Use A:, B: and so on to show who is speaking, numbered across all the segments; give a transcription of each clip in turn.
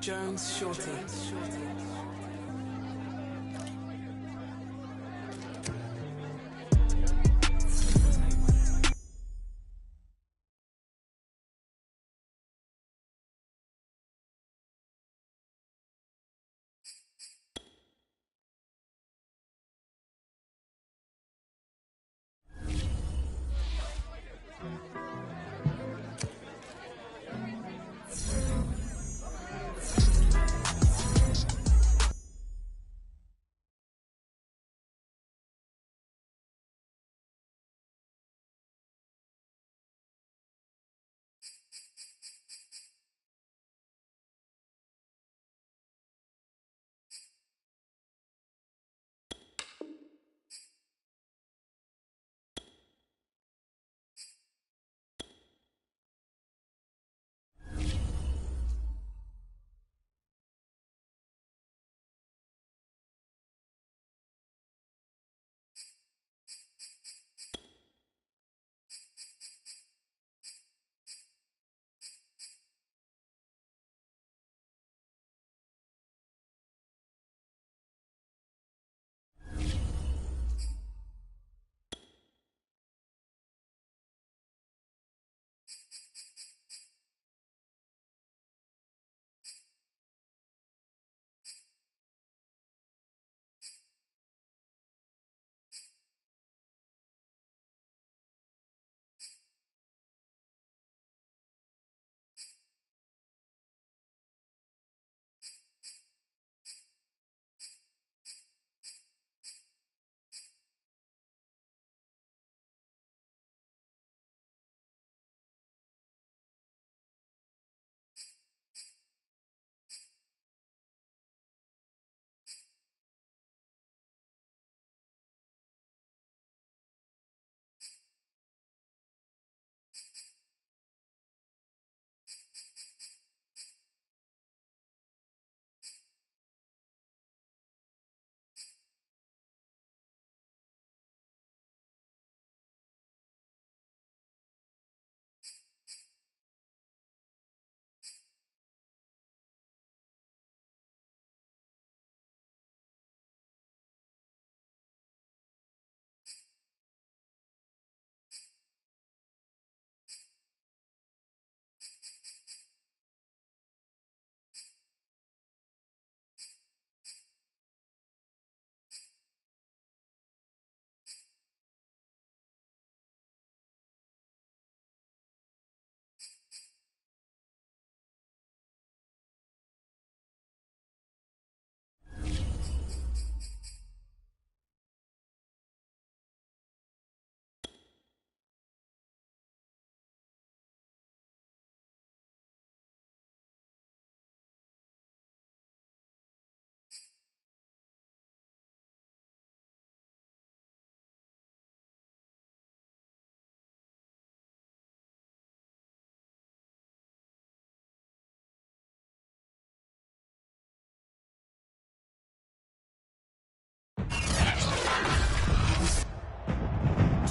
A: Jones Shorty.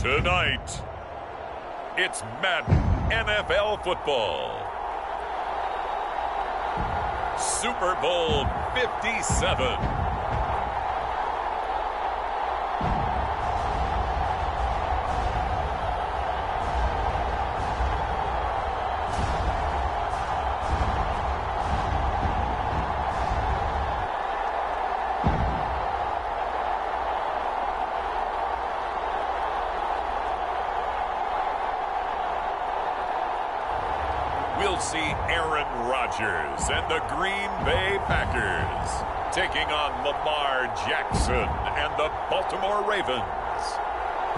B: Tonight, it's Madden NFL football. Super Bowl 57. We'll see Aaron Rodgers and the Green Bay Packers taking on Lamar Jackson and the Baltimore Ravens.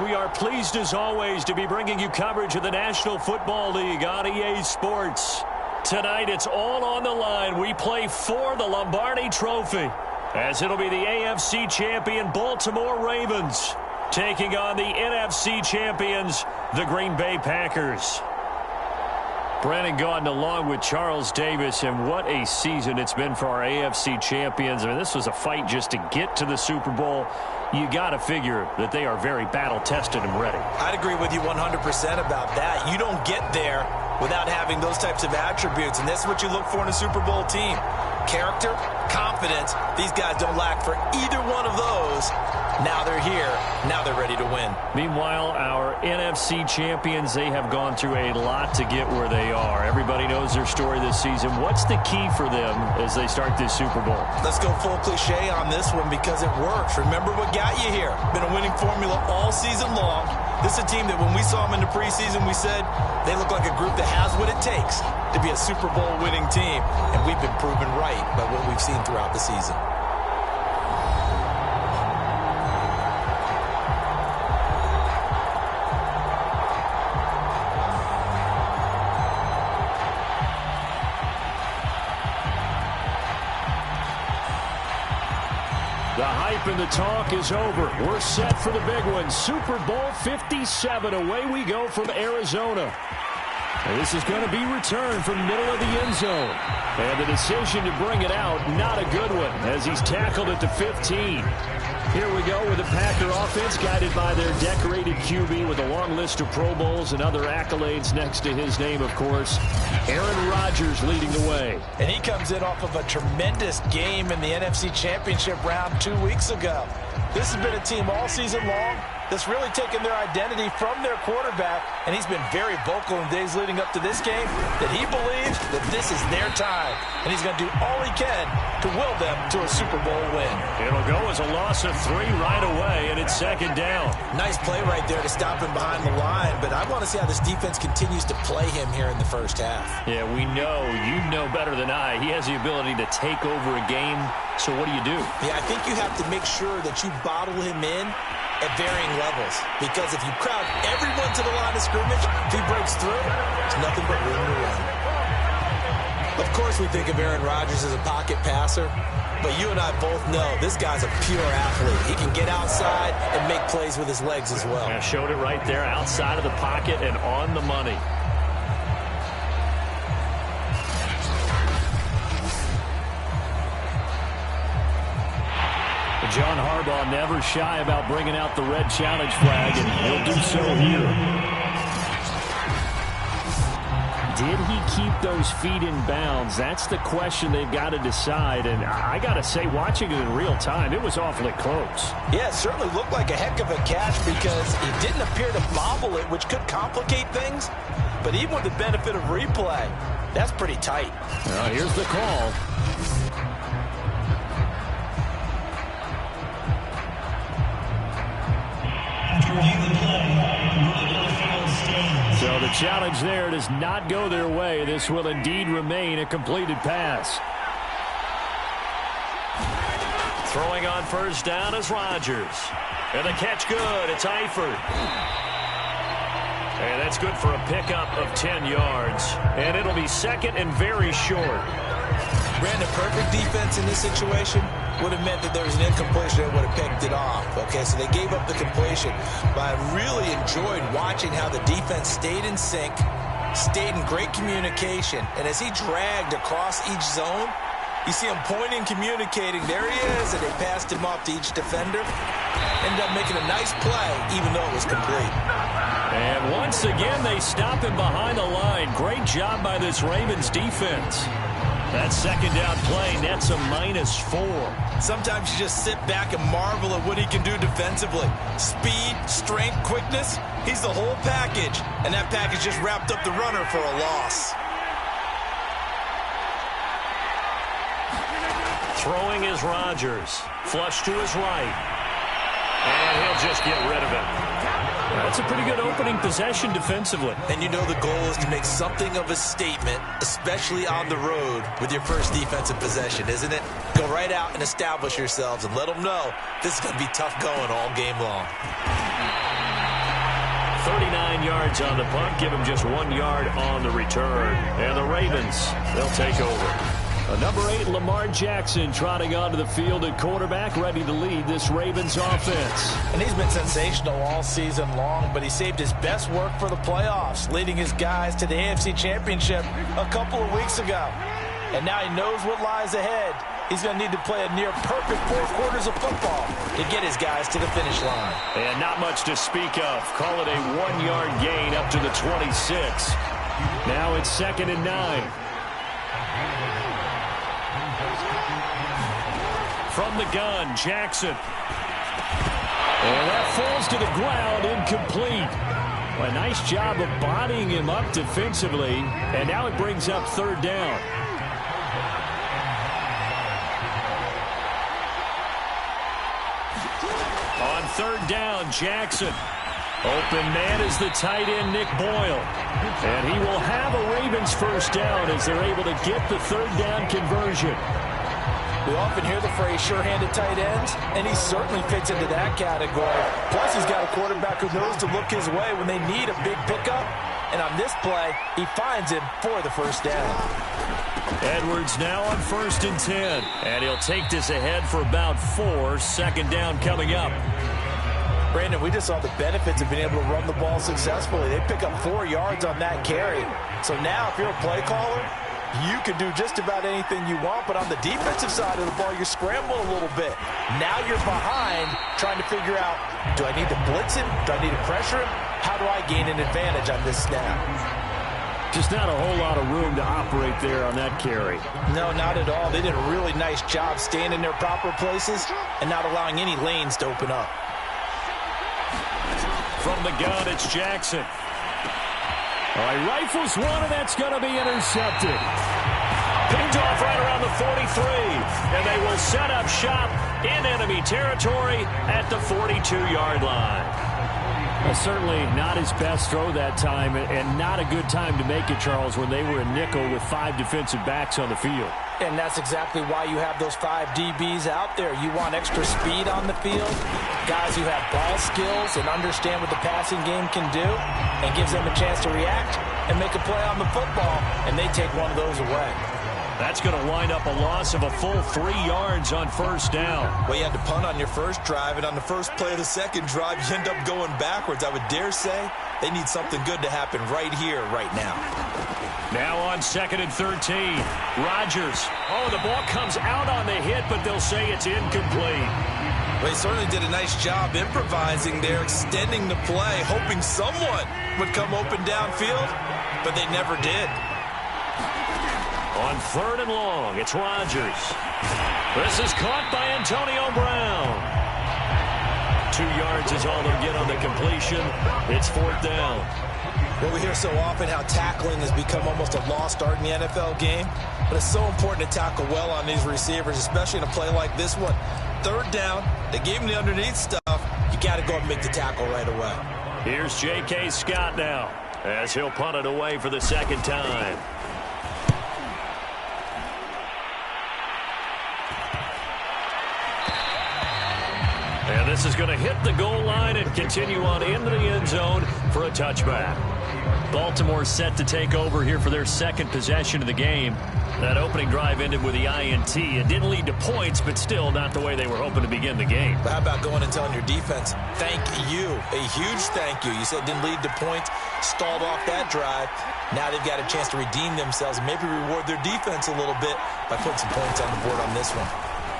C: We are pleased as always to be bringing you coverage of the National Football League on EA Sports. Tonight it's all on the line. We play for the Lombardi Trophy, as it'll be the AFC champion Baltimore Ravens taking on the NFC champions, the Green Bay Packers. Brandon Gaudin along with Charles Davis, and what a season it's been for our AFC champions. I mean, this was a fight just to get to the Super Bowl. You got to figure that they are very battle-tested and ready.
D: I'd agree with you 100% about that. You don't get there without having those types of attributes, and this is what you look for in a Super Bowl team. character, confidence. These guys don't lack for either one of those. Now they're here. Now they're ready to win.
C: Meanwhile, our NFC champions, they have gone through a lot to get where they are. Everybody knows their story this season. What's the key for them as they start this Super Bowl?
D: Let's go full cliche on this one because it works. Remember what got you here. Been a winning formula all season long. This is a team that when we saw them in the preseason, we said they look like a group that has what it takes to be a Super Bowl winning team. And we've been proven right by what we've seen throughout the season.
C: The hype and the talk is over. We're set for the big one. Super Bowl 57. Away we go from Arizona. And this is going to be returned from middle of the end zone. And the decision to bring it out, not a good one, as he's tackled at the 15. Here we go with the Packer offense, guided by their decorated QB with a long list of Pro Bowls and other accolades next to his name, of course. Aaron Rodgers leading the way.
D: And he comes in off of a tremendous game in the NFC Championship round 2 weeks ago. This has been a team all season long that's really taken their identity from their quarterback, and he's been very vocal in days leading up to this game that he believes that this is their time, and he's going to do all he can to will them to a Super Bowl win.
C: It'll go as a loss of 3 right away, and it's second down.
D: Nice play right there to stop him behind the line, but I want to see how this defense continues to play him here in the first half.
C: Yeah, we know, you know better than I, he has the ability to take over a game, so what do you do?
D: Yeah, I think you have to make sure that you bottle him in at varying levels, because if you crowd everyone to the line of scrimmage, if he breaks through, it's nothing but room to run. Of course, we think of Aaron Rodgers as a pocket passer, but you and I both know this guy's a pure athlete. He can get outside and make plays with his legs as well.
C: Yeah, showed it right there, outside of the pocket and on the money. John Harbaugh never shy about bringing out the red challenge flag, and he'll do so here. Did he keep those feet in bounds? That's the question they've got to decide, and I got to say, watching it in real time, it was awfully close.
D: Yeah, it certainly looked like a heck of a catch because he didn't appear to bobble it, which could complicate things, but even with the benefit of replay, that's pretty tight.
C: Here's the call. So the challenge there does not go their way. This will indeed remain a completed pass. Throwing on first down is Rodgers. And the catch good. It's Eifert. And that's good for a pickup of 10 yards. And it'll be second and very short.
D: Brandon, perfect defense in this situation would have meant that there was an incompletion that would have picked it off. Okay, so they gave up the completion. But I really enjoyed watching how the defense stayed in sync, stayed in great communication. And as he dragged across each zone, you see him pointing, communicating. There he is, and they passed him off to each defender. Ended up making a nice play, even though it was complete.
C: And once again, they stop him behind the line. Great job by this Ravens defense. That second down play nets a -4.
D: Sometimes you just sit back and marvel at what he can do defensively. Speed, strength, quickness, he's the whole package. And that package just wrapped up the runner for a loss.
C: Throwing is Rodgers. Flush to his right. And he'll just get rid of it. That's a pretty good opening possession defensively.
D: And you know the goal is to make something of a statement, especially on the road with your first defensive possession, isn't it? Go right out and establish yourselves and let them know this is going to be tough going all game long.
C: 39 yards on the punt, give him just 1 yard on the return. And the Ravens, they'll take over. Number 8, Lamar Jackson, trotting onto the field at quarterback, ready to lead this Ravens offense.
D: And he's been sensational all season long, but he saved his best work for the playoffs, leading his guys to the AFC Championship a couple of weeks ago. And now he knows what lies ahead. He's going to need to play a near-perfect 4 quarters of football to get his guys to the finish line.
C: And not much to speak of. Call it a 1-yard gain up to the 26. Now it's 2nd and 9. From the gun, Jackson. And that falls to the ground, incomplete. A nice job of bodying him up defensively, and now it brings up third down. On third down, Jackson. Open man is the tight end, Nick Boyle. And he will have a Ravens first down as they're able to get the third down conversion.
D: We often hear the phrase sure-handed tight ends, and he certainly fits into that category. Plus, he's got a quarterback who knows to look his way when they need a big pickup. And on this play, he finds him for the first down.
C: Edwards now on 1st and 10. And he'll take this ahead for about 4. Second down coming up.
D: Brandon, we just saw the benefits of being able to run the ball successfully. They pick up 4 yards on that carry. So now, if you're a play caller, you can do just about anything you want, but on the defensive side of the ball, you're scrambling a little bit. Now you're behind trying to figure out, do I need to blitz him? Do I need to pressure him? How do I gain an advantage on this snap?
C: Just not a whole lot of room to operate there on that carry.
D: No, not at all. They did a really nice job staying in their proper places and not allowing any lanes to open up.
C: From the gun, it's Jackson. All right, rifles one, and that's going to be intercepted. Pings off right around the 43, and they will set up shop in enemy territory at the 42-yard line. Well, certainly not his best throw that time, and not a good time to make it, Charles, when they were in nickel with 5 defensive backs on the field.
D: And that's exactly why you have those 5 DBs out there. You want extra speed on the field, guys who have ball skills and understand what the passing game can do, and gives them a chance to react and make a play on the football, and they take one of those away.
C: That's going to wind up a loss of a full 3 yards on first down.
D: Well, you had to punt on your first drive, and on the first play of the second drive, you end up going backwards. I would dare say they need something good to happen right here, right now.
C: Now on 2nd and 13, Rodgers. Oh, the ball comes out on the hit, but they'll say it's incomplete.
D: They certainly did a nice job improvising there, extending the play, hoping someone would come open downfield, but they never did.
C: On 3rd and long, it's Rodgers. This is caught by Antonio Brown. 2 yards is all they'll get on the completion. It's 4th down.
D: Well, we hear so often how tackling has become almost a lost art in the NFL game, but it's so important to tackle well on these receivers, especially in a play like this one. 3rd down, they gave him the underneath stuff. You got to go and make the tackle right away.
C: Here's J.K. Scott now, as he'll punt it away for the second time. And this is going to hit the goal line and continue on into the end zone for a touchback. Baltimore set to take over here for their second possession of the game. That opening drive ended with the INT. It didn't lead to points, but still not the way they were hoping to begin the game.
D: But how about going and telling your defense, thank you, a huge thank you. You said it didn't lead to points, stalled off that drive. Now they've got a chance to redeem themselves and maybe reward their defense a little bit by putting some points on the board on this one.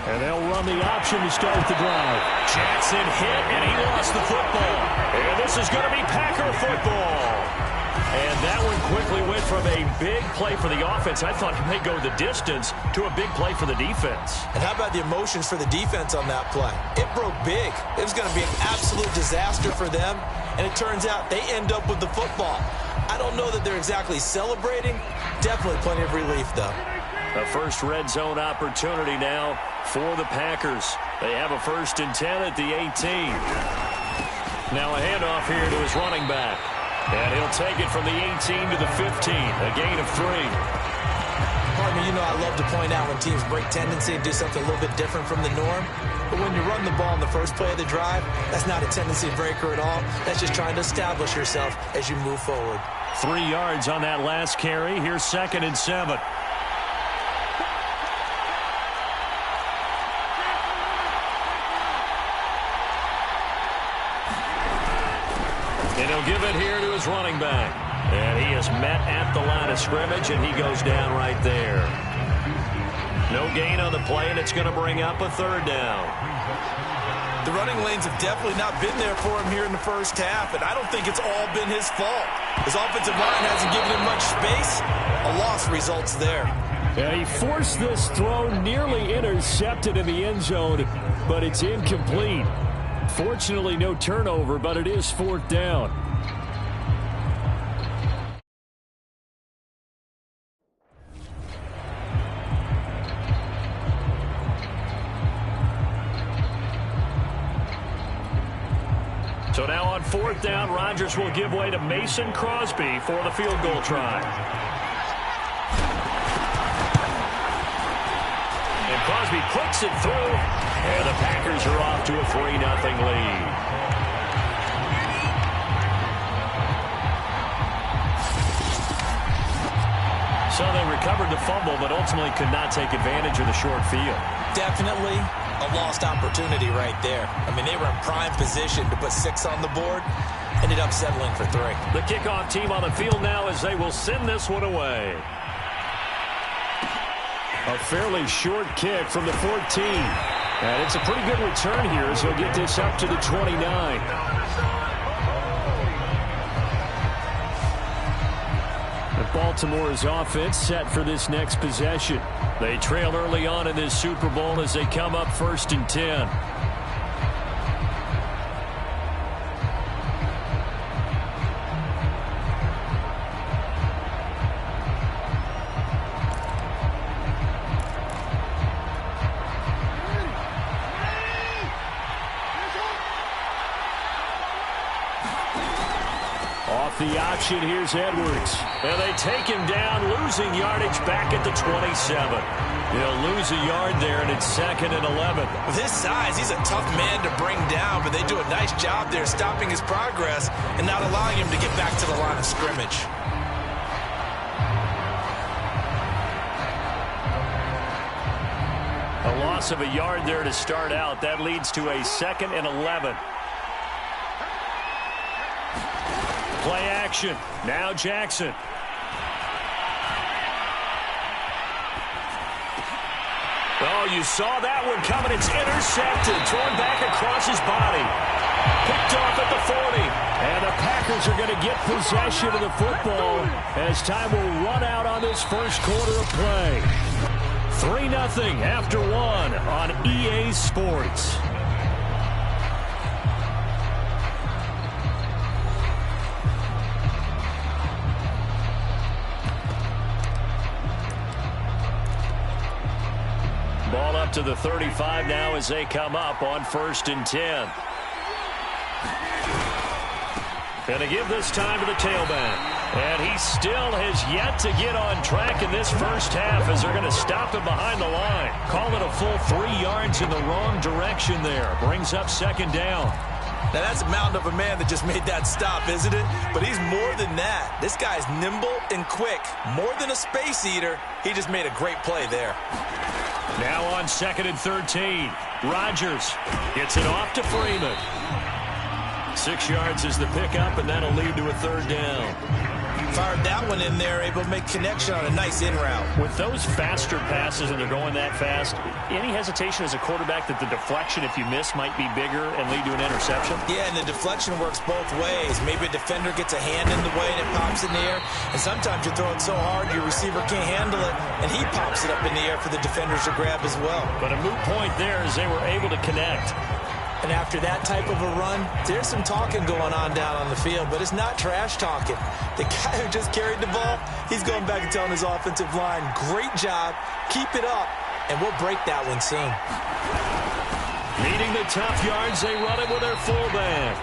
C: And they'll run the option to start the drive. Jackson hit, and he lost the football. And this is going to be Packer football. And that one quickly went from a big play for the offense, I thought it may go the distance, to a big play for the defense.
D: And how about the emotions for the defense on that play? It broke big. It was going to be an absolute disaster for them. And it turns out they end up with the football. I don't know that they're exactly celebrating. Definitely plenty of relief, though.
C: A first red zone opportunity now for the Packers. They have a 1st and 10 at the 18. Now a handoff here to his running back. And he'll take it from the 18 to the 15. A gain of 3.
D: Pardon me, you know I love to point out when teams break tendency and do something a little bit different from the norm. But when you run the ball in the first play of the drive, that's not a tendency breaker at all. That's just trying to establish yourself as you move forward.
C: 3 yards on that last carry. Here's 2nd and 7. And he'll give it here to his running back. And he is met at the line of scrimmage, and he goes down right there. No gain on the play, and it's going to bring up a 3rd down.
D: The running lanes have definitely not been there for him here in the first half, and I don't think it's all been his fault. His offensive line hasn't given him much space. A loss results there.
C: Yeah, he forced this throw, nearly intercepted in the end zone, but it's incomplete. Fortunately, no turnover, but it is 4th down. So now on 4th down, Rodgers will give way to Mason Crosby for the field goal try. And Crosby puts it through, and the Packers are off to a 3-0 lead. So they recovered the fumble, but ultimately could not take advantage of the short field.
D: Definitely a lost opportunity right there. I mean, they were in prime position to put 6 on the board. Ended up settling for 3.
C: The kickoff team on the field now as they will send this one away. A fairly short kick from the 14. And it's a pretty good return here as he'll get this up to the 29. Baltimore's offense set for this next possession. They trail early on in this Super Bowl as they come up 1st and 10. The option, here's Edwards. And they take him down, losing yardage back at the 27. He'll lose a yard there, and it's 2nd and 11.
D: With his size, he's a tough man to bring down, but they do a nice job there stopping his progress and not allowing him to get back to the line of scrimmage.
C: A loss of a yard there to start out. That leads to a 2nd and 11. Play action. Now Jackson. Oh, you saw that one coming. It's intercepted. Thrown back across his body. Picked off at the 40. And the Packers are going to get possession of the football as time will run out on this first quarter of play. 3-0 after 1 on EA Sports. Ball up to the 35 now as they come up on 1st and 10. Going to give this time to the tailback. And he still has yet to get on track in this first half as they're going to stop him behind the line. Call it a full 3 yards in the wrong direction there. Brings up 2nd down.
D: Now, that's a mountain of a man that just made that stop, isn't it? But he's more than that. This guy's nimble and quick. More than a space eater. He just made a great play there.
C: Now on 2nd and 13. Rodgers gets it off to Freeman. 6 yards is the pickup, and that'll lead to a 3rd down.
D: Fired that one in there, able to make connection on a nice in route.
C: With those faster passes and they're going that fast, any hesitation as a quarterback that the deflection, if you miss, might be bigger and lead to an interception?
D: Yeah, and the deflection works both ways. Maybe a defender gets a hand in the way and it pops in the air, and sometimes you throw it so hard your receiver can't handle it, and he pops it up in the air for the defenders to grab as well.
C: But a moot point there as they were able to connect.
D: And after that type of a run, there's some talking going on down on the field, but it's not trash talking. The guy who just carried the ball, he's going back and telling his offensive line, great job, keep it up, and we'll break that one soon.
C: Needing the tough yards, they run it with their fullback.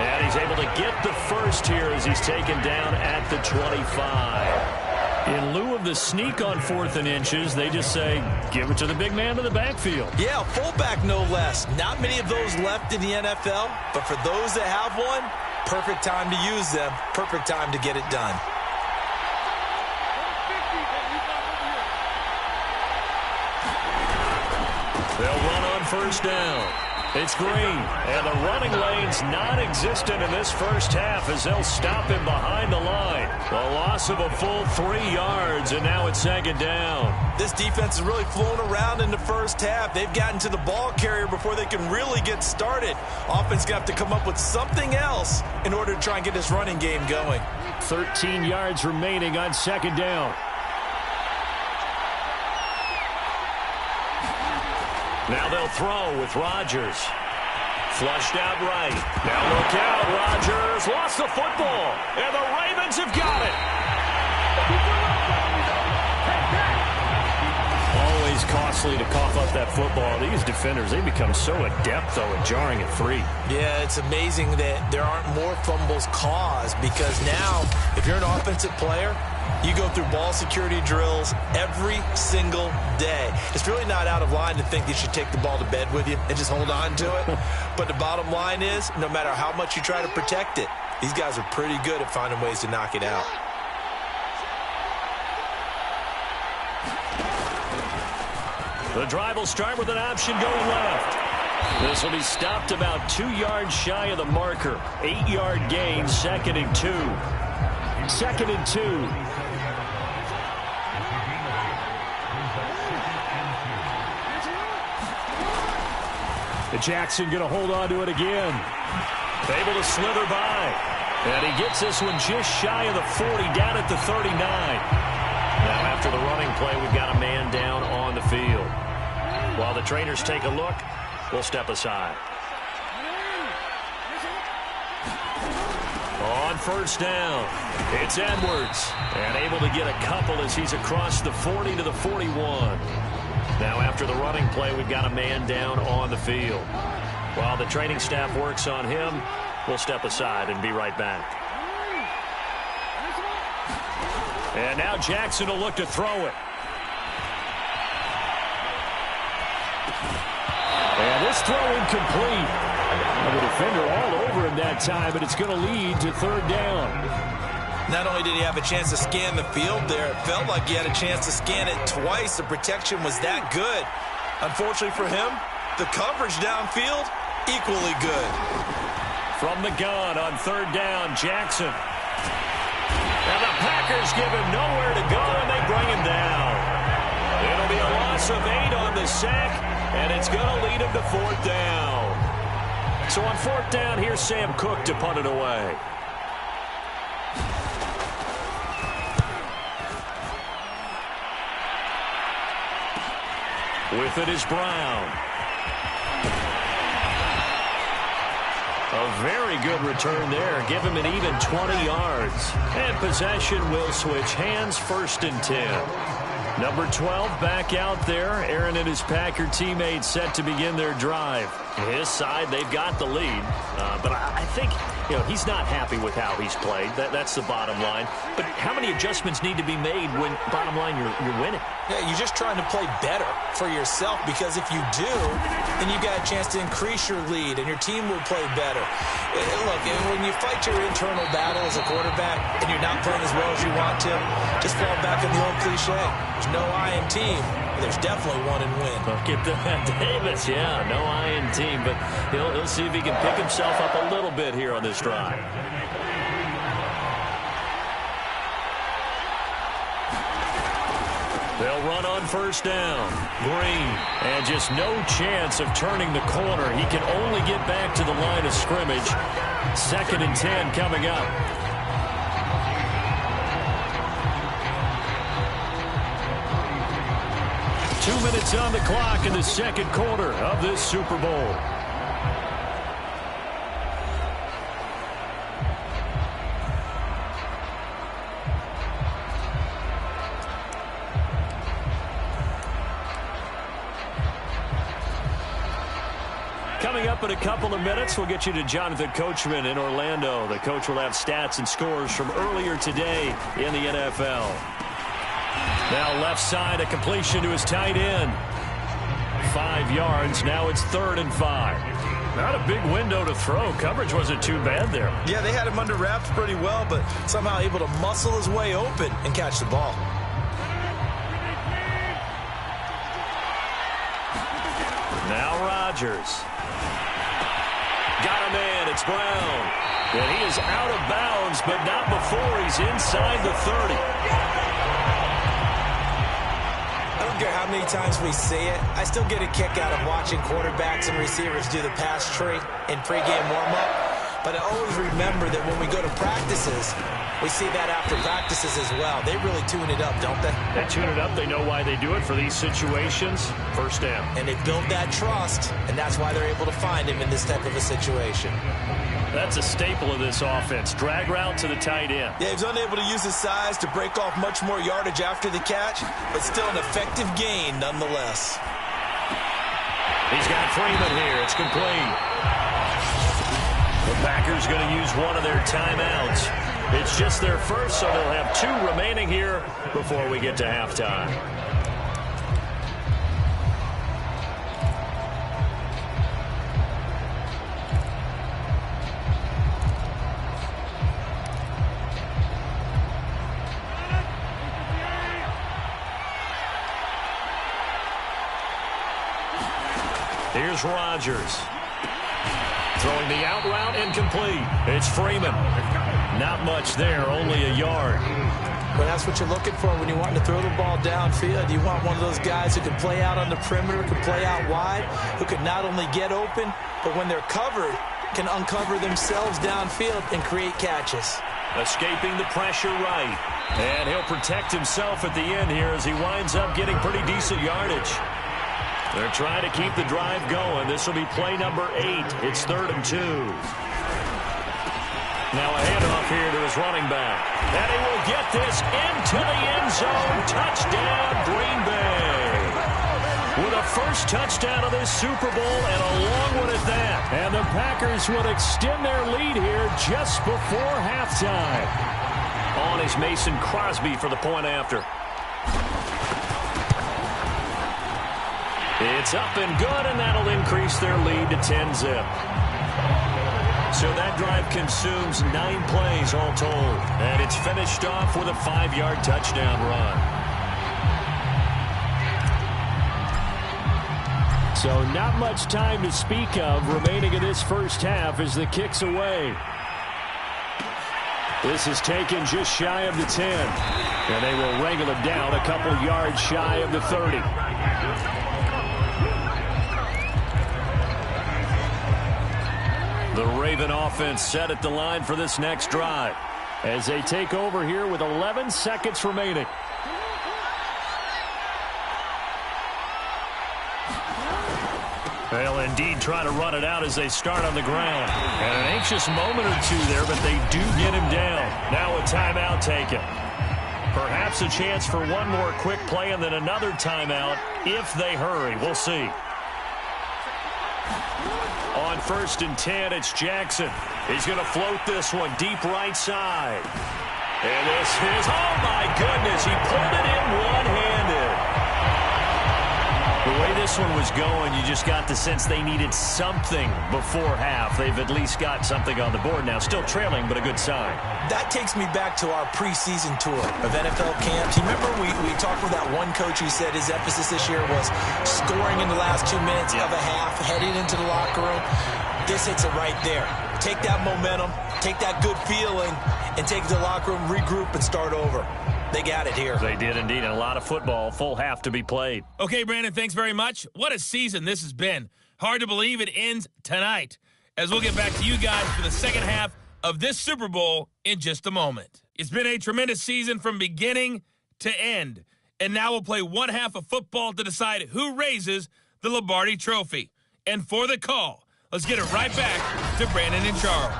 C: And he's able to get the first here as he's taken down at the 25. In lieu of the sneak on 4th and inches, they just say, give it to the big man in the backfield.
D: Yeah, fullback no less. Not many of those left in the NFL, but for those that have one, perfect time to use them, perfect time to get it done.
C: They'll run on 1st down. It's Green, and the running lane's non-existent in this first half as they'll stop him behind the line. The loss of a full 3 yards, and now it's 2nd down.
D: This defense is really flown around in the first half. They've gotten to the ball carrier before they can really get started. Offense going to have to come up with something else in order to try and get this running game going.
C: 13 yards remaining on 2nd down. Now they'll throw with Rodgers. Flushed out right. Now look out, Rodgers lost the football, and the Ravens have got it. Always costly to cough up that football. These defenders, they become so adept, though, at jarring it free.
D: Yeah, it's amazing that there aren't more fumbles caused because now, if you're an offensive player, you go through ball security drills every single day. It's really not out of line to think you should take the ball to bed with you and just hold on to it. But the bottom line is, no matter how much you try to protect it, these guys are pretty good at finding ways to knock it out.
C: The drive will start with an option going left. This will be stopped about 2 yards shy of the marker. 8-yard gain, 2nd and 2. 2nd and 2. Jackson going to hold on to it again. Able to slither by. And he gets this one just shy of the 40, down at the 39. Now after the running play, we've got a man down on the field. While the trainers take a look, we'll step aside. On first down, it's Edwards. And able to get a couple as he's across the 40 to the 41. Now after the running play, we've got a man down on the field. While the training staff works on him, we'll step aside and be right back. And now Jackson will look to throw it. And this throw incomplete. And the defender all over him that time, but it's going to lead to 3rd down.
D: Not only did he have a chance to scan the field there, it felt like he had a chance to scan it twice. The protection was that good. Unfortunately for him, the coverage downfield, equally good.
C: From the gun on 3rd down, Jackson. And the Packers give him nowhere to go, and they bring him down. It'll be a loss of 8 on the sack, and it's going to lead him to 4th down. So on 4th down, here's Sam Cook to punt it away. With it is Brown. A very good return there. Give him an even 20 yards. And possession will switch hands, 1st and 10. Number 12 back out there. Aaron and his Packer teammates set to begin their drive. His side, they've got the lead. But I think, he's not happy with how he's played. That's the bottom line. But how many adjustments need to be made when, bottom line, you're winning?
D: Yeah, you're just trying to play better for yourself, because if you do, then you've got a chance to increase your lead and your team will play better. Look, when you fight your internal battle as a quarterback and you're not playing as well as you want to, just fall back in the old cliche. There's no I in team. There's definitely one in win.
C: Look at that, Davis. Yeah, no I in team, but he'll see if he can pick himself up a little bit here on this drive. They'll run on 1st down. Green. And just no chance of turning the corner. He can only get back to the line of scrimmage. 2nd and 10 coming up. Two minutes on the clock in the 2nd quarter of this Super Bowl. Coming up in a couple of minutes, we'll get you to Jonathan Coachman in Orlando. The coach will have stats and scores from earlier today in the NFL. Now left side, a completion to his tight end. 5 yards. Now it's 3rd and 5. Not a big window to throw. Coverage wasn't too bad there.
D: Yeah, they had him under wraps pretty well, but somehow able to muscle his way open and catch the ball.
C: Now Rodgers. Got a man. It's Brown. And he is out of bounds, but not before he's inside the 30.
D: I don't care how many times we see it. I still get a kick out of watching quarterbacks and receivers do the pass tree in pregame warm-up. But I always remember that when we go to practices, We see that after practices as well. They really tune it up, don't they?
C: They tune it up. They know why they do it for these situations. First down.
D: And they build that trust, and that's why they're able to find him in this type of a situation.
C: That's a staple of this offense. Drag route to the tight end.
D: Yeah, he's unable to use his size to break off much more yardage after the catch, but still an effective gain nonetheless.
C: He's got Freeman here. It's complete. The Packers going to use one of their timeouts. It's just their first, so they'll have 2 remaining here before we get to halftime. Here's Rodgers. Throwing the out route, incomplete. It's Freeman. Not much there, only a yard.
D: Well, that's what you're looking for when you're wanting to throw the ball downfield. You want one of those guys who can play out on the perimeter, can play out wide, who can not only get open, but when they're covered, can uncover themselves downfield and create catches.
C: Escaping the pressure right. And he'll protect himself at the end here as he winds up getting pretty decent yardage. They're trying to keep the drive going. This will be play number 8. It's 3rd and 2. Now a handoff here to his running back. And he will get this into the end zone. Touchdown, Green Bay. With a first touchdown of this Super Bowl and a long one at that. And the Packers will extend their lead here just before halftime. On is Mason Crosby for the point after. It's up and good, and that'll increase their lead to 10-zip. So that drive consumes 9 plays all told. And it's finished off with a 5-yard touchdown run. So not much time to speak of remaining in this first half as the kick's away. This is taken just shy of the 10. And they will wrangle it down a couple yards shy of the 30. The Raven offense set at the line for this next drive as they take over here with 11 seconds remaining. They'll indeed try to run it out as they start on the ground. And an anxious moment or two there, but they do get him down. Now a timeout taken. Perhaps a chance for one more quick play and then another timeout if they hurry. We'll see. On 1st and 10, it's Jackson. He's going to float this one deep right side. And this is, oh my goodness, he pulled it in one-handed. The way this one was going, you just got the sense they needed something before half. They've at least got something on the board now. Still trailing, but a good sign. That
D: takes me back to our preseason tour of NFL camps. You remember we talked with that one coach who said his emphasis this year was scoring in the last 2 minutes of a half, heading into the locker room. This hits it right there. Take that momentum, take that good feeling, and take it to the locker room, regroup, and start over. They got it here.
C: They did indeed. And a lot of football, full half to be played.
A: Okay, Brandon, thanks very much. What a season this has been. Hard to believe it ends tonight, as we'll get back to you guys for the second half of this Super Bowl in just a moment. It's been a tremendous season from beginning to end. And now we'll play one half of football to decide who raises the Lombardi Trophy. And for the call, let's get it right back to Brandon and Charles.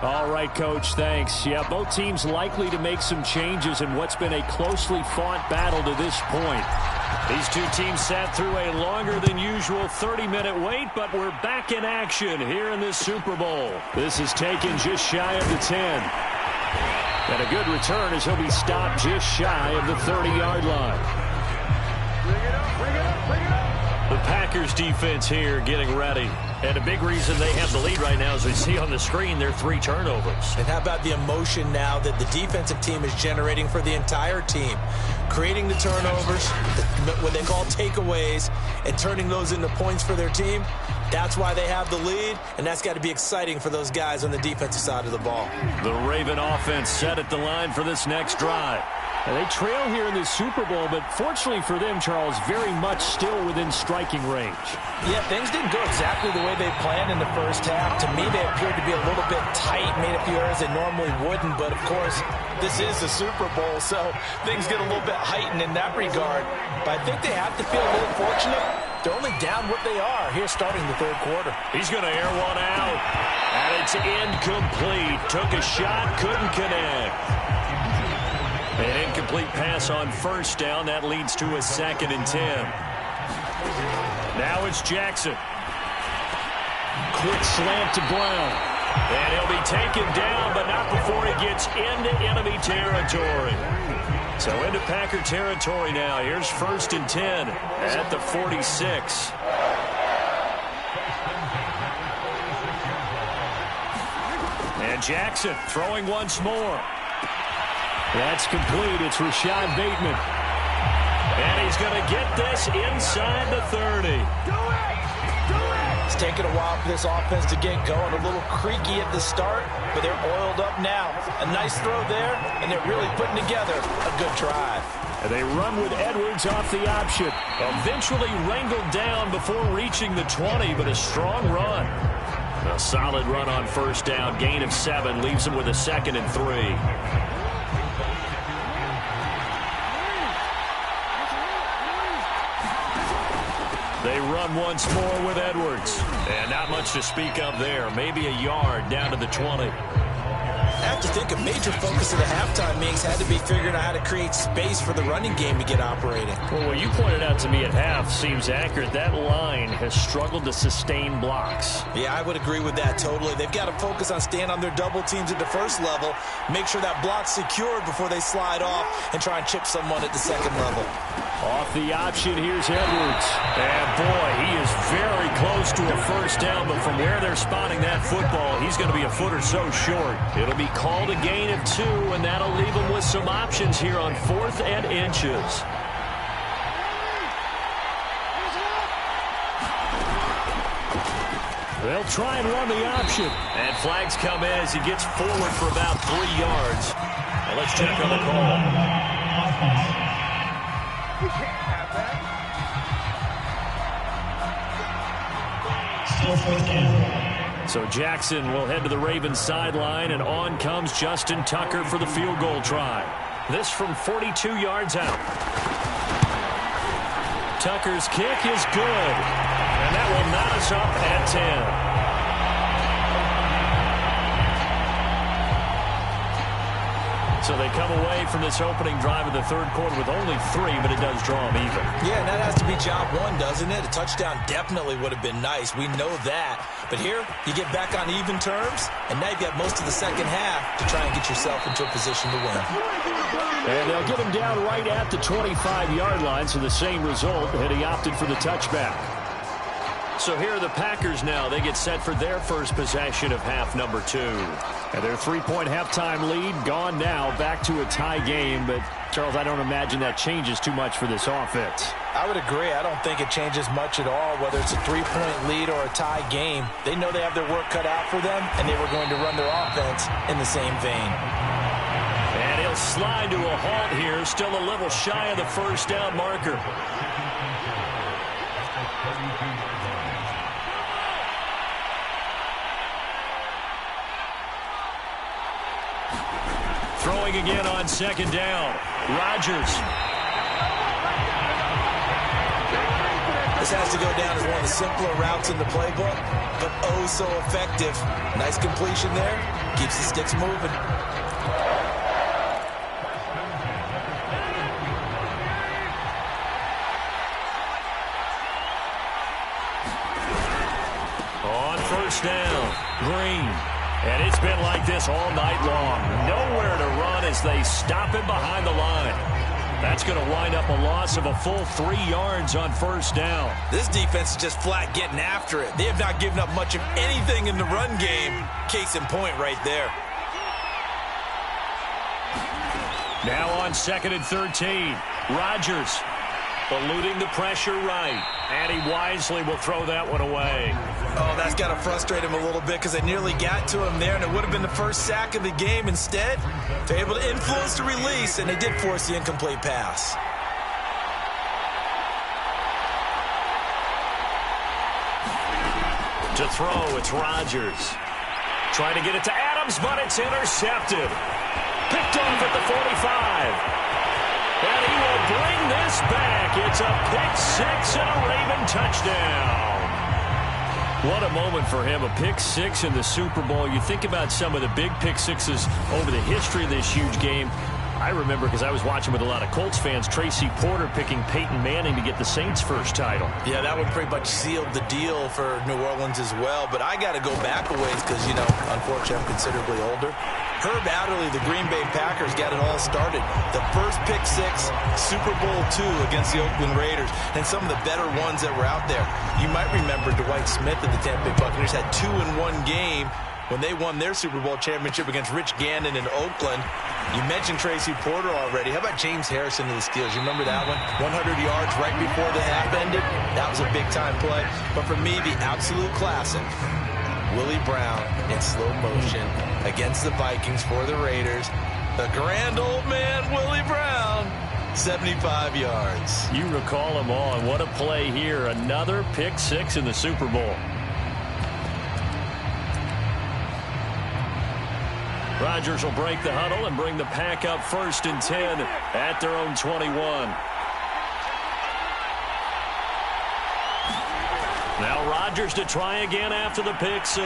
C: All right, Coach, thanks. Yeah, both teams likely to make some changes in what's been a closely fought battle to this point. These two teams sat through a longer than usual 30-minute wait, but we're back in action here in this Super Bowl. This is taken just shy of the 10. And a good return as he'll be stopped just shy of the 30-yard line. The Packers defense here getting ready. And a big reason they have the lead right now, as we see on the screen, their 3 turnovers.
D: And how about the emotion now that the defensive team is generating for the entire team? Creating the turnovers, what they call takeaways, and turning those into points for their team. That's why they have the lead, and that's got to be exciting for those guys on the defensive side of the ball.
C: The Raven offense set at the line for this next drive. They trail here in the Super Bowl, but fortunately for them, Charles, very much still within striking range.
D: Yeah, things didn't go exactly the way they planned in the first half. To me, they appeared to be a little bit tight, made a few errors they normally wouldn't, but of course, this is the Super Bowl, so things get a little bit heightened in that regard. But I think they have to feel a little fortunate. They're only down what they are here starting the third quarter.
C: He's going to air one out, and it's incomplete. Took a shot, couldn't connect. An incomplete pass on first down. That leads to a 2nd and 10. Now it's Jackson. Quick slant to Brown. And he'll be taken down, but not before he gets into enemy territory. So into Packer territory now. Here's 1st and 10 at the 46. And Jackson throwing once more. That's complete. It's Rashad Bateman. And he's going to get this inside the 30.
D: It's taken a while for this offense to get going. A little creaky at the start, but they're oiled up now. A nice throw there, and they're really putting together a good drive.
C: And they run with Edwards off the option. Eventually wrangled down before reaching the 20, but a strong run. A solid run on first down. Gain of 7 leaves them with a 2nd and 3. They run once more with Edwards. And not much to speak of there. Maybe a yard down to the 20.
D: I have to think a major focus of the halftime meetings had to be figuring out how to create space for the running game to get operating.
C: Well, what you pointed out to me at half seems accurate. That line has struggled to sustain blocks.
D: Yeah, I would agree with that totally. They've got to focus on staying on their double teams at the first level, make sure that block's secured before they slide off and try and chip someone at the second level.
C: Off the option, here's Edwards. And boy, he is very close to a first down, but from where they're spotting that football, he's going to be a foot or so short. It'll be called a gain of 2, and that'll leave him with some options here on 4th and inches. They'll try and run the option. And flags come in as he gets forward for about 3 yards. Now let's check on the call.
E: We can't have that.
C: So Jackson will head to the Ravens sideline, and on comes Justin Tucker for the field goal try. This from 42 yards out. Tucker's kick is good, and that will knot us up at 10. So they come away from this opening drive of the third quarter with only 3, but it does draw them even.
D: Yeah, and that has to be job 1, doesn't it? A touchdown definitely would have been nice. We know that. But here, you get back on even terms, and now you've got most of the second half to try and get yourself into a position to win.
C: And they'll get him down right at the 25-yard line, so the same result, had he opted for the touchback. So here are the Packers now. They get set for their first possession of half number 2. And their 3-point halftime lead gone now, back to a tie game. But, Charles, I don't imagine that changes too much for this offense.
D: I would agree. I don't think it changes much at all, whether it's a 3-point lead or a tie game. They know they have their work cut out for them, and they were going to run their offense in the same vein.
C: And he'll slide to a halt here, still a little shy of the first down marker. Throwing again on second down. Rodgers.
D: This has to go down as one of the simpler routes in the playbook, but oh so effective. Nice completion there. Keeps the sticks moving.
C: On first down, Green. And it's been like this all night long. Nowhere to run as they stop him behind the line. That's going to wind up a loss of a full 3 yards on first down.
D: This defense is just flat getting after it. They have not given up much of anything in the run game. Case in point right there.
C: Now on 2nd and 13. Rodgers eluding the pressure right. And he wisely will throw that one away.
D: Oh, that's got to frustrate him a little bit because they nearly got to him there, and it would have been the first sack of the game. Instead, they're able to influence the release, and they did force the incomplete pass.
C: To throw, it's Rodgers. Trying to get it to Adams, but it's intercepted. Picked off at the 45. And he will bring this back. It's a pick-6 and a Raven touchdown. What a moment for him, a pick-6 in the Super Bowl. You think about some of the big pick-6s over the history of this huge game. I remember, because I was watching with a lot of Colts fans, Tracy Porter picking Peyton Manning to get the Saints' first title.
D: Yeah, that one pretty much sealed the deal for New Orleans as well. But I got to go back a ways because, you know, unfortunately I'm considerably older. Herb Adderley, the Green Bay Packers, got it all started. The first pick-6, Super Bowl II against the Oakland Raiders, and some of the better ones that were out there. You might remember Dwight Smith of the Tampa Bay Buccaneers had 2 in one game when they won their Super Bowl championship against Rich Gannon in Oakland. You mentioned Tracy Porter already. How about James Harrison of the Steelers? You remember that one? 100 yards right before the half ended. That was a big-time play. But for me, the absolute classic, Willie Brown in slow motion against the Vikings for the Raiders. The grand old man, Willie Brown, 75 yards.
C: You recall them all, and what a play here. Another pick-6 in the Super Bowl. Rodgers will break the huddle and bring the Pack up 1st and 10 at their own 21. Now Rodgers to try again after the pick-6.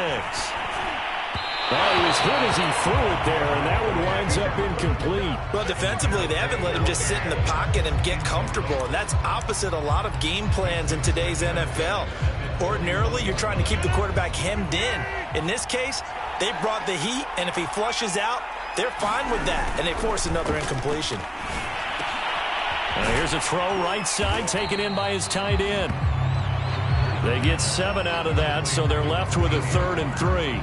F: Well, he was hit as he threw it there, and that one winds up incomplete.
D: Well, defensively, they haven't let him just sit in the pocket and get comfortable, and that's opposite a lot of game plans in today's NFL. Ordinarily, you're trying to keep the quarterback hemmed in. In this case, they brought the heat, and if he flushes out, they're fine with that, and they force another incompletion.
C: Here's a throw right side, taken in by his tight end. They get 7 out of that, so they're left with a 3rd and 3.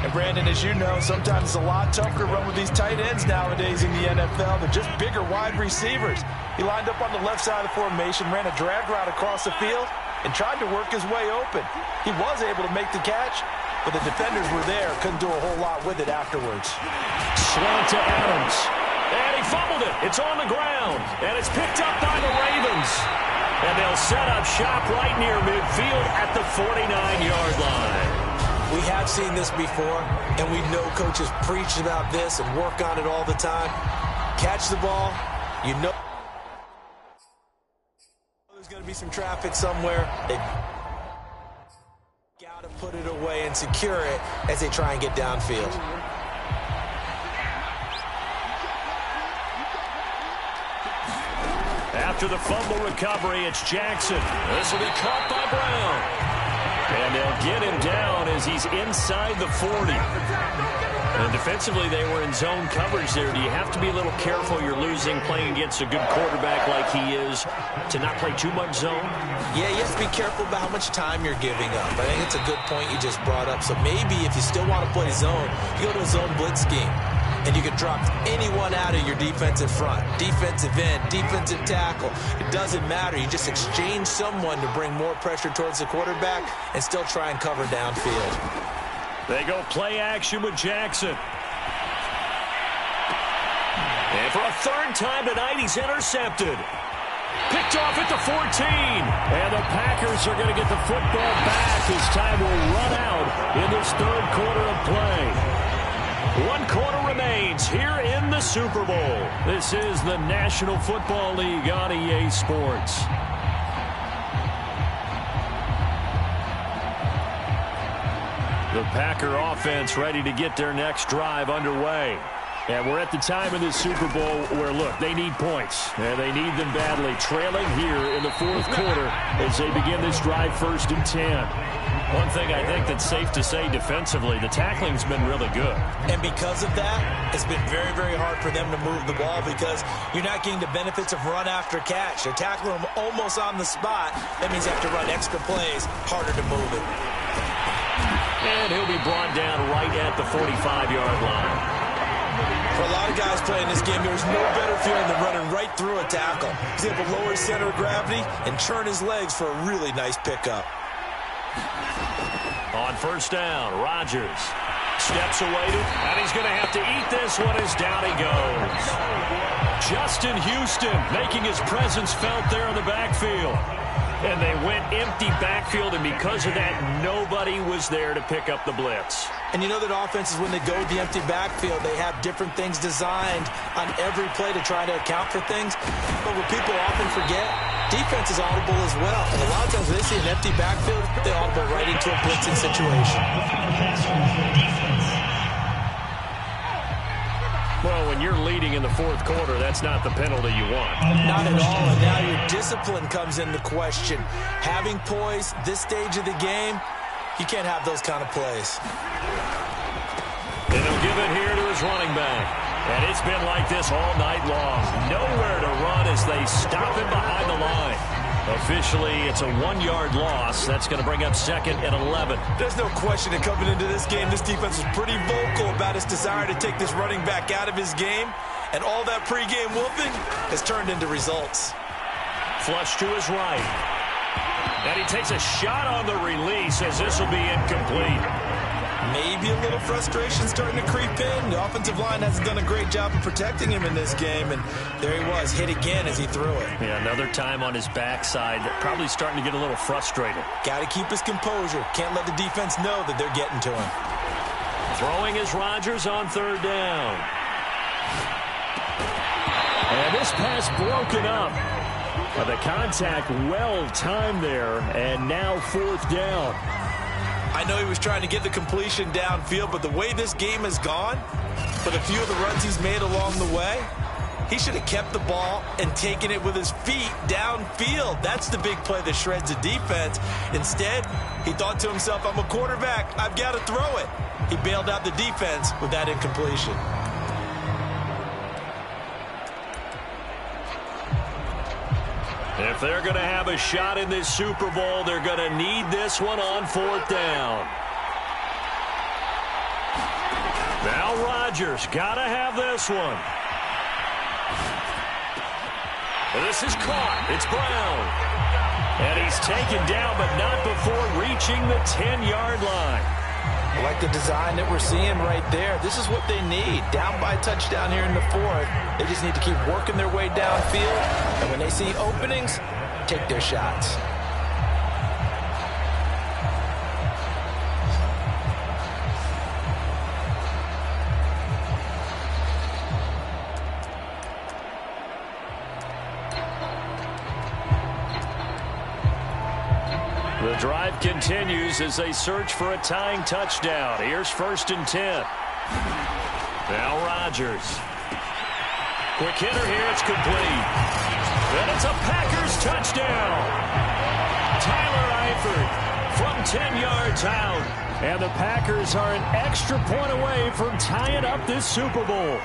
D: And Brandon, as you know, sometimes it's a lot tougher to run with these tight ends nowadays in the NFL. They're just bigger wide receivers. He lined up on the left side of the formation, ran a drag route across the field, and tried to work his way open. He was able to make the catch, but the defenders were there, couldn't do a whole lot with it afterwards.
C: Slant to Adams. And he fumbled it. It's on the ground. And it's picked up by the Ravens. And they'll set up shop right near midfield at the 49-yard line.
D: We have seen this before, and we know coaches preach about this and work on it all the time. Catch the ball, you know there's going to be some traffic somewhere. They got to put it away and secure it as they try and get downfield.
C: After the fumble recovery, it's Jackson. This will be caught by Brown. And they'll get him down as he's inside the 40. And defensively, they were in zone coverage there. Do you have to be a little careful? You're losing playing against a good quarterback like he is to not play too much zone?
D: Yeah, you have to be careful about how much time you're giving up. I think it's a good point you just brought up. So maybe if you still want to play zone, you go to a zone blitz scheme. And you can drop anyone out of your defensive front, defensive end, defensive tackle. It doesn't matter. You just exchange someone to bring more pressure towards the quarterback and still try and cover downfield.
C: They go play action with Jackson. And for a 3rd time tonight, he's intercepted. Picked off at the 14. And the Packers are going to get the football back as time will run out in this 3rd quarter of play. 1 quarter remains here in the Super Bowl. This is the National Football League on EA Sports. The Packer offense ready to get their next drive underway. And we're at the time of the Super Bowl where, look, they need points. And they need them badly. Trailing here in the 4th quarter as they begin this drive 1st and 10. One thing I think that's safe to say defensively, the tackling's been really good.
D: And because of that, it's been very, very hard for them to move the ball because you're not getting the benefits of run after catch. They're tackling them almost on the spot. That means they have to run extra plays, harder to move it.
C: And he'll be brought down right at the 45-yard line.
D: For a lot of guys playing this game, there's no better feeling than running right through a tackle. He's able to lower his center of gravity and turn his legs for a really nice pickup.
C: On first down, Rodgers steps away, and he's going to have to eat this one as down he goes. Justin Houston making his presence felt there in the backfield. And they went empty backfield, and because of that, nobody was there to pick up the blitz.
D: And you know that offenses, when they go with the empty backfield, they have different things designed on every play to try to account for things. But what people often forget, defense is audible as well. And a lot of times when they see an empty backfield, they audible right into a blitzing situation.
C: Well, when you're leading in the fourth quarter, that's not the penalty you want.
D: Not at all, and now your discipline comes into question. Having poise this stage of the game, you can't have those kind of plays.
C: And he'll give it here to his running back. And it's been like this all night long. Nowhere to run as they stop him behind the line. Officially, it's a 1-yard loss. That's going to bring up second and 11.
D: There's no question that coming into this game, this defense was pretty vocal about its desire to take this running back out of his game. And all that pregame whooping has turned into results.
C: Flush to his right. And he takes a shot on the release as this will be incomplete.
D: Maybe a little frustration starting to creep in. The offensive line hasn't done a great job of protecting him in this game, and there he was, hit again as he threw it.
C: Yeah, another time on his backside, probably starting to get a little frustrated.
D: Got to keep his composure. Can't let the defense know that they're getting to him.
C: Throwing is Rodgers on third down. And this pass broken up. The contact well timed there, and now fourth down.
D: I know he was trying to get the completion downfield, but the way this game has gone, with a few of the runs he's made along the way, he should have kept the ball and taken it with his feet downfield. That's the big play that shreds the defense. Instead, he thought to himself, I'm a quarterback, I've got to throw it. He bailed out the defense with that incompletion.
C: If they're going to have a shot in this Super Bowl, they're going to need this one on fourth down. Now Rodgers got to have this one. This is caught. It's Brown. And he's taken down, but not before reaching the 10-yard line.
D: I like the design that we're seeing right there. This is what they need. Down by a touchdown here in the fourth. They just need to keep working their way downfield. And when they see openings, take their shots.
C: The drive continues as they search for a tying touchdown. Here's first and 10. Now Rodgers. Quick hitter here. It's complete. And it's a Packers touchdown. Tyler Eifert from 10 yards out. And the Packers are an extra point away from tying up this Super Bowl.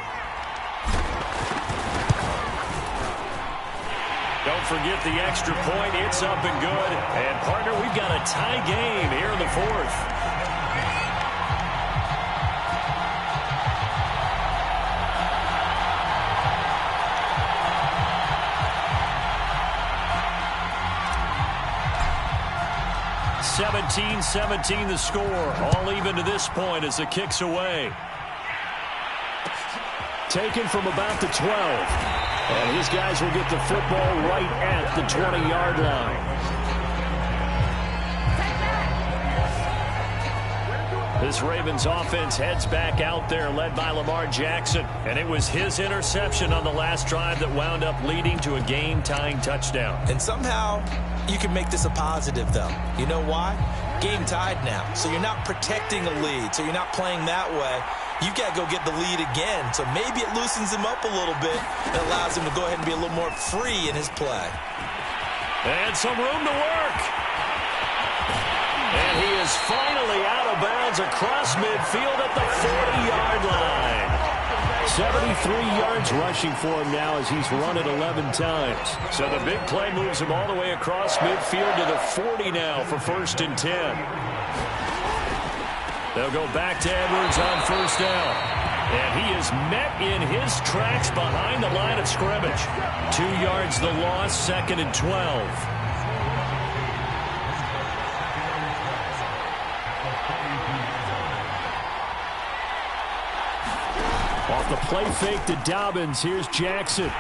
C: Don't forget the extra point. It's up and good. And, partner, we've got a tie game here in the fourth. (17-17) the score. All even to this point as the kick's away. Taken from about the 12. And his guys will get the football right at the 20-yard line. This Ravens offense heads back out there, led by Lamar Jackson. And it was his interception on the last drive that wound up leading to a game-tying touchdown.
D: And somehow you can make this a positive, though. You know why? Game tied now. So you're not protecting a lead. So you're not playing that way. You've got to go get the lead again. So maybe it loosens him up a little bit and allows him to go ahead and be a little more free in his play.
C: And some room to work. And he is finally out of bounds across midfield at the 40-yard line. 73 yards rushing for him now as he's run it 11 times. So the big play moves him all the way across midfield to the 40 now for first and 10. They'll go back to Edwards on first down. And he is met in his tracks behind the line of scrimmage. 2 yards the loss, 2nd and 12. Off the play fake to Dobbins, here's Jackson.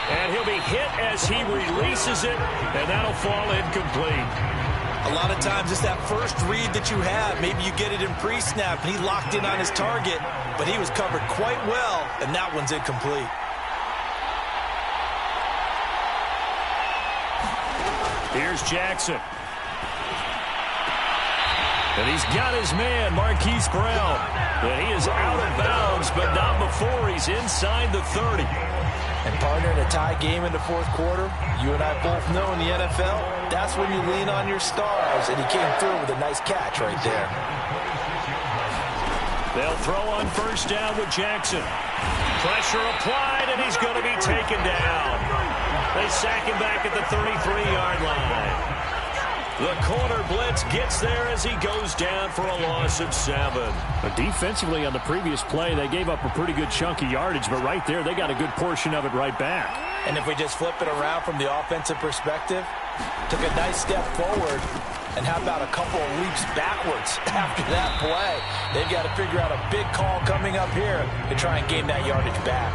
C: And he'll be hit as he releases it, and that'll fall incomplete.
D: A lot of times it's that first read that you have. Maybe you get it in pre-snap, and he locked in on his target, but he was covered quite well, and that one's incomplete.
C: Here's Jackson. And he's got his man, Marquise Brown. And he is out of bounds, but not before he's inside the 30.
D: And partner, in a tie game in the fourth quarter, you and I both know in the NFL, that's when you lean on your stars, and he came through with a nice catch right there.
C: They'll throw on first down with Jackson. Pressure applied, and he's going to be taken down. They sack him back at the 33-yard line. The corner blitz gets there as he goes down for a loss of 7.
F: Defensively on the previous play, they gave up a pretty good chunk of yardage, but right there, they got a good portion of it right back.
D: And if we just flip it around from the offensive perspective, took a nice step forward, and how about a couple of leaps backwards after that play? They've got to figure out a big call coming up here to try and gain that yardage back.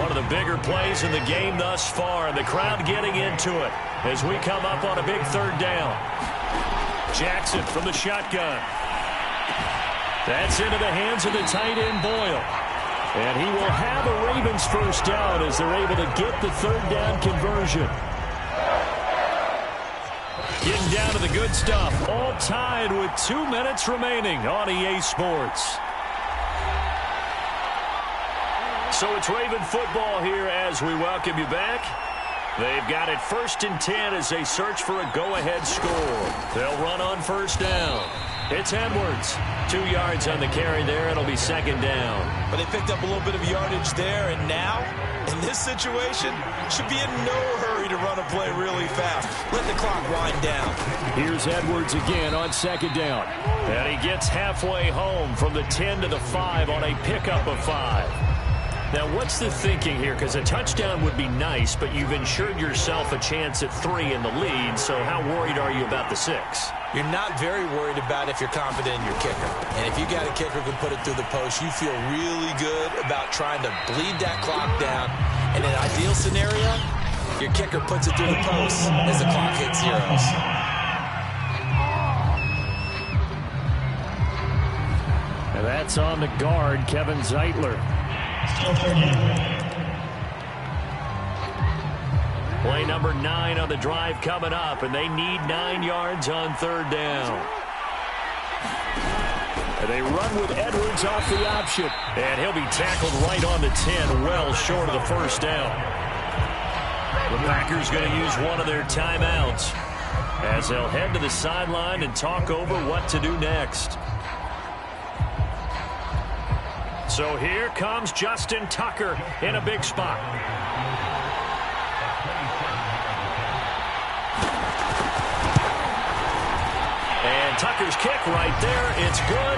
C: One of the bigger plays in the game thus far, and the crowd getting into it as we come up on a big 3rd down. Jackson from the shotgun. That's into the hands of the tight end, Boyle. And he will have a Ravens first down as they're able to get the 3rd down conversion. Getting down to the good stuff, all tied with 2 minutes remaining on EA Sports. So it's Raven football here as we welcome you back. They've got it 1st and 10 as they search for a go-ahead score. They'll run on first down. It's Edwards. 2 yards on the carry there. It'll be 2nd down.
D: But they picked up a little bit of yardage there, and now, in this situation, should be in no hurry to run a play really fast. Let the clock wind down.
F: Here's Edwards again on 2nd down.
C: And he gets halfway home from the 10 to the 5 on a pickup of 5. Now, what's the thinking here? Because a touchdown would be nice, but you've ensured yourself a chance at 3 in the lead, so how worried are you about the 6?
D: You're not very worried about if you're confident in your kicker. And if you got a kicker who can put it through the post, you feel really good about trying to bleed that clock down. In an ideal scenario, your kicker puts it through the post as the clock hits zeros.
F: And that's on the guard, Kevin Zeitler.
C: Play number 9 on the drive coming up, and they need 9 yards on 3rd down.
F: And they run with Edwards off the option.
C: And he'll be tackled right on the 10, well short of the first down. The Packers going to use one of their timeouts as they'll head to the sideline and talk over what to do next. So here comes Justin Tucker in a big spot. And Tucker's kick right there. It's good.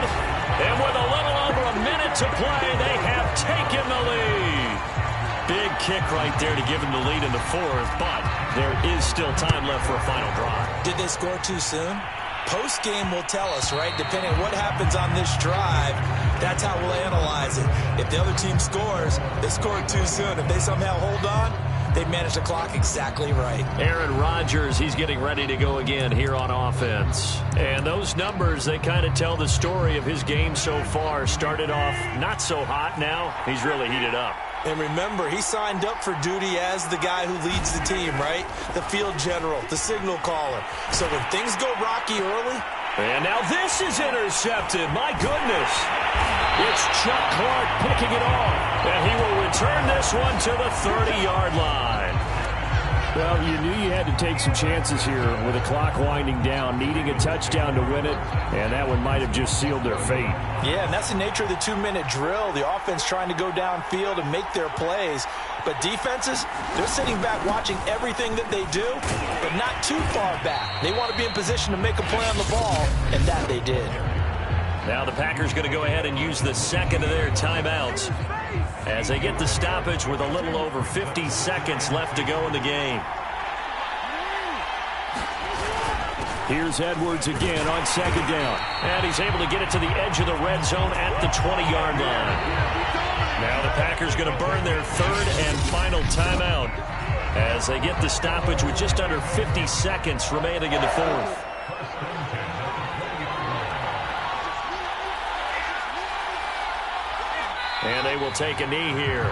C: And with a little over a minute to play, they have taken the lead. Big kick right there to give them the lead in the 4th, but there is still time left for a final drive.
D: Did they score too soon? Post-game will tell us, right? Depending on what happens on this drive, that's how we'll analyze it. If the other team scores, they scored too soon. If they somehow hold on, they manage the clock exactly right.
C: Aaron Rodgers, he's getting ready to go again here on offense. And those numbers, they kind of tell the story of his game so far. Started off not so hot. Now he's really heated up.
D: And remember, he signed up for duty as the guy who leads the team, right? The field general, the signal caller. So when things go rocky early...
C: And now this is intercepted. My goodness. It's Chuck Clark picking it off. And he will return this one to the 30-yard line.
F: Well, you knew you had to take some chances here with the clock winding down, needing a touchdown to win it, and that one might have just sealed their fate.
D: Yeah, and that's the nature of the 2-minute drill. The offense trying to go downfield and make their plays. But defenses, they're sitting back watching everything that they do, but not too far back. They want to be in position to make a play on the ball, and that they did.
C: Now the Packers going to go ahead and use the second of their timeouts as they get the stoppage with a little over 50 seconds left to go in the game.
F: Here's Edwards again on second down.
C: And he's able to get it to the edge of the red zone at the 20-yard line. Now the Packers going to burn their third and final timeout as they get the stoppage with just under 50 seconds remaining in the fourth. And they will take a knee here.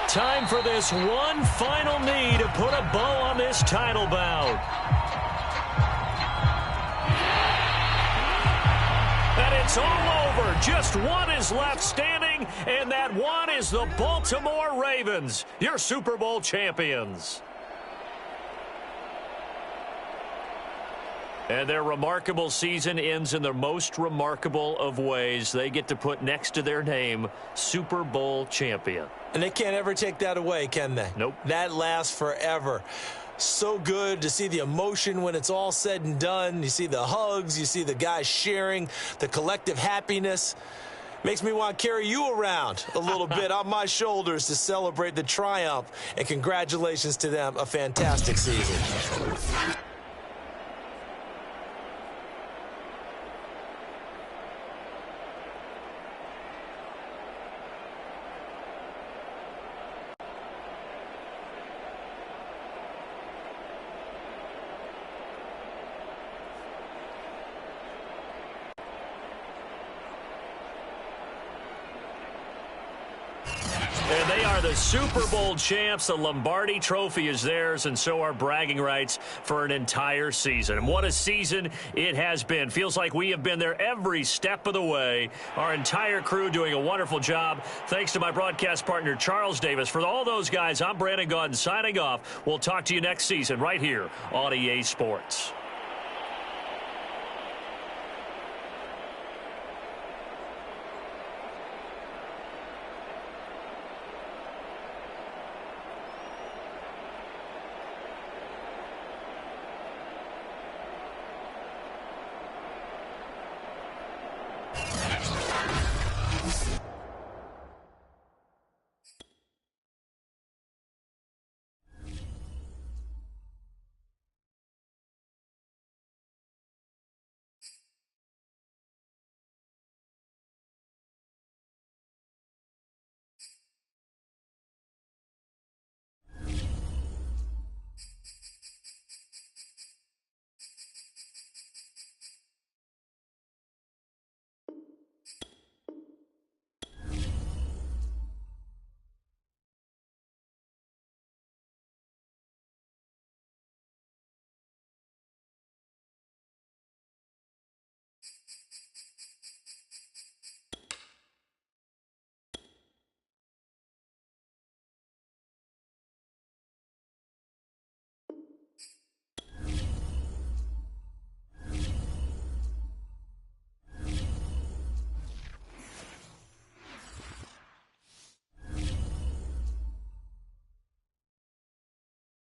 C: Time for this one final knee to put a bow on this title bout. And it's all over. Just one is left standing, and that one is the Baltimore Ravens, your Super Bowl champions. And their remarkable season ends in the most remarkable of ways. They get to put next to their name, Super Bowl champion.
D: And they can't ever take that away, can they?
C: Nope.
D: That lasts forever. So good to see the emotion when it's all said and done. You see the hugs. You see the guys sharing, the collective happiness. Makes me want to carry you around a little bit on my shoulders to celebrate the triumph. And congratulations to them. A fantastic season.
C: And they are the Super Bowl champs. The Lombardi Trophy is theirs, and so are bragging rights for an entire season. And what a season it has been. Feels like we have been there every step of the way. Our entire crew doing a wonderful job. Thanks to my broadcast partner, Charles Davis. For all those guys, I'm Brandon Gaudin signing off. We'll talk to you next season right here on EA Sports.